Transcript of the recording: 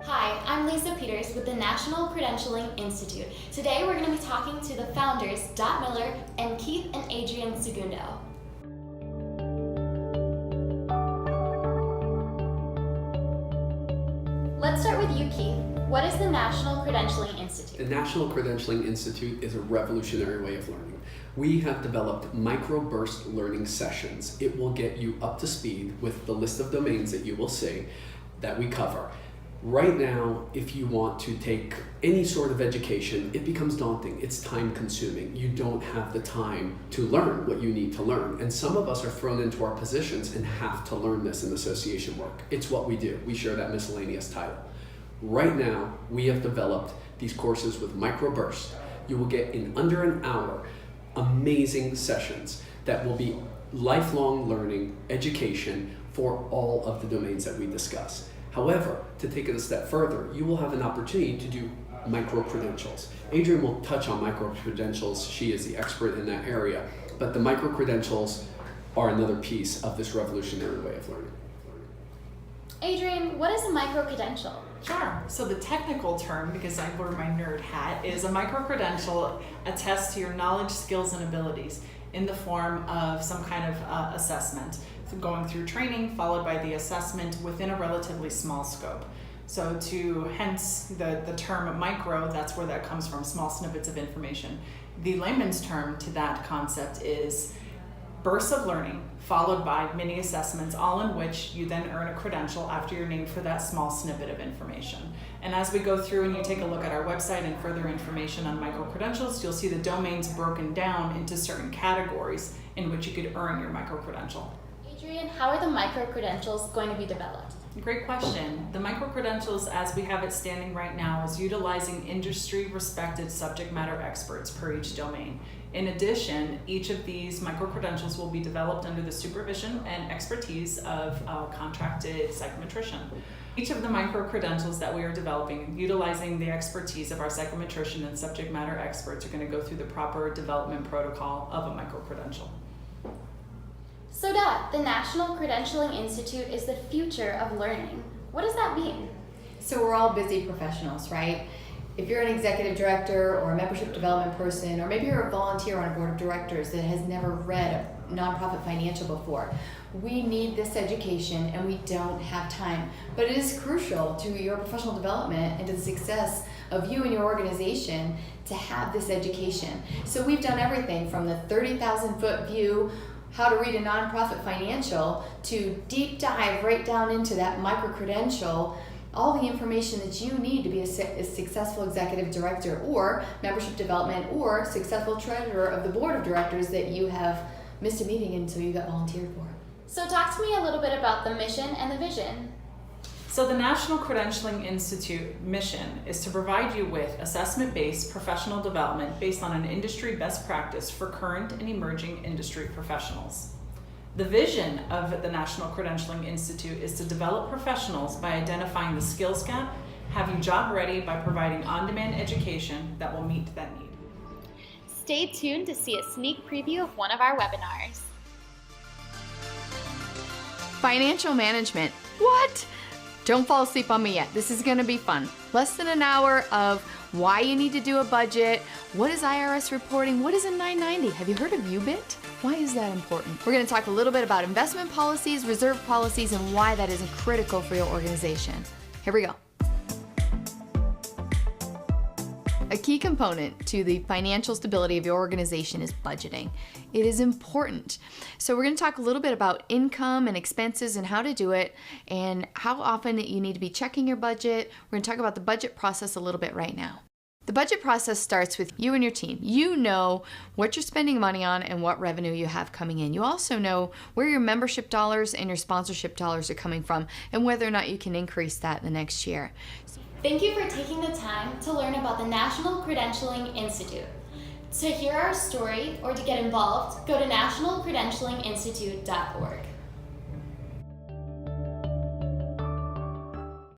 Hi, I'm Lisa Peters with the National Credentialing Institute. Today we're going to be talking to the founders, Dot Miller and Keith and Adrian Segundo. Let's start with you, Keith. What is the National Credentialing Institute? The National Credentialing Institute is a revolutionary way of learning. We have developed microburst learning sessions. It will get you up to speed with the list of domains that you will see that we cover. Right now, if you want to take any sort of education, it becomes daunting. It's time consuming. You don't have the time to learn what you need to learn. And some of us are thrown into our positions and have to learn this in association work. It's what we do. We share that miscellaneous title. Right now, we have developed these courses with microbursts. You will get in under an hour amazing sessions that will be lifelong learning education for all of the domains that we discuss. However, to take it a step further, you will have an opportunity to do micro-credentials. Adrian will touch on micro-credentials. She is the expert in that area. But the micro-credentials are another piece of this revolutionary way of learning. Adrian, what is a micro-credential? Sure. So the technical term, because I wear my nerd hat, is a micro-credential attests to your knowledge, skills, and abilities in the form of some kind of assessment. So going through training followed by the assessment within a relatively small scope. So hence the term micro, that's where that comes from, small snippets of information. The layman's term to that concept is bursts of learning followed by mini assessments, all in which you then earn a credential after you're named for that small snippet of information. And as we go through and you take a look at our website and further information on micro-credentials, you'll see the domains broken down into certain categories in which you could earn your micro-credential. Adrian, how are the micro-credentials going to be developed? Great question. The micro-credentials, as we have it standing right now, is utilizing industry-respected subject matter experts per each domain. In addition, each of these micro-credentials will be developed under the supervision and expertise of a contracted psychometrician. Each of the micro-credentials that we are developing, utilizing the expertise of our psychometrician and subject matter experts, are going to go through the proper development protocol of a micro-credential. So Dot, the National Credentialing Institute is the future of learning. What does that mean? So we're all busy professionals, right? If you're an executive director or a membership development person, or maybe you're a volunteer on a board of directors that has never read a nonprofit financial before, we need this education and we don't have time. But it is crucial to your professional development and to the success of you and your organization to have this education. So we've done everything from the 30,000 foot view, how to read a nonprofit financial, to deep dive right down into that micro-credential, all the information that you need to be a successful executive director or membership development or successful treasurer of the board of directors that you have missed a meeting until you got volunteered for. So talk to me a little bit about the mission and the vision. So the National Credentialing Institute mission is to provide you with assessment-based professional development based on an industry best practice for current and emerging industry professionals. The vision of the National Credentialing Institute is to develop professionals by identifying the skills gap, have you job ready by providing on-demand education that will meet that need. Stay tuned to see a sneak preview of one of our webinars. Financial management. What? Don't fall asleep on me yet. This is going to be fun. Less than an hour of why you need to do a budget, what is IRS reporting, what is a 990? Have you heard of UBIT? Why is that important? We're going to talk a little bit about investment policies, reserve policies, and why that is critical for your organization. Here we go. A key component to the financial stability of your organization is budgeting. It is important. So we're going to talk a little bit about income and expenses and how to do it and how often you need to be checking your budget. We're going to talk about the budget process a little bit right now. The budget process starts with you and your team. You know what you're spending money on and what revenue you have coming in. You also know where your membership dollars and your sponsorship dollars are coming from and whether or not you can increase that in the next year. Thank you for taking the time to learn about the National Credentialing Institute. To hear our story or to get involved, go to nationalcredentialinginstitute.org.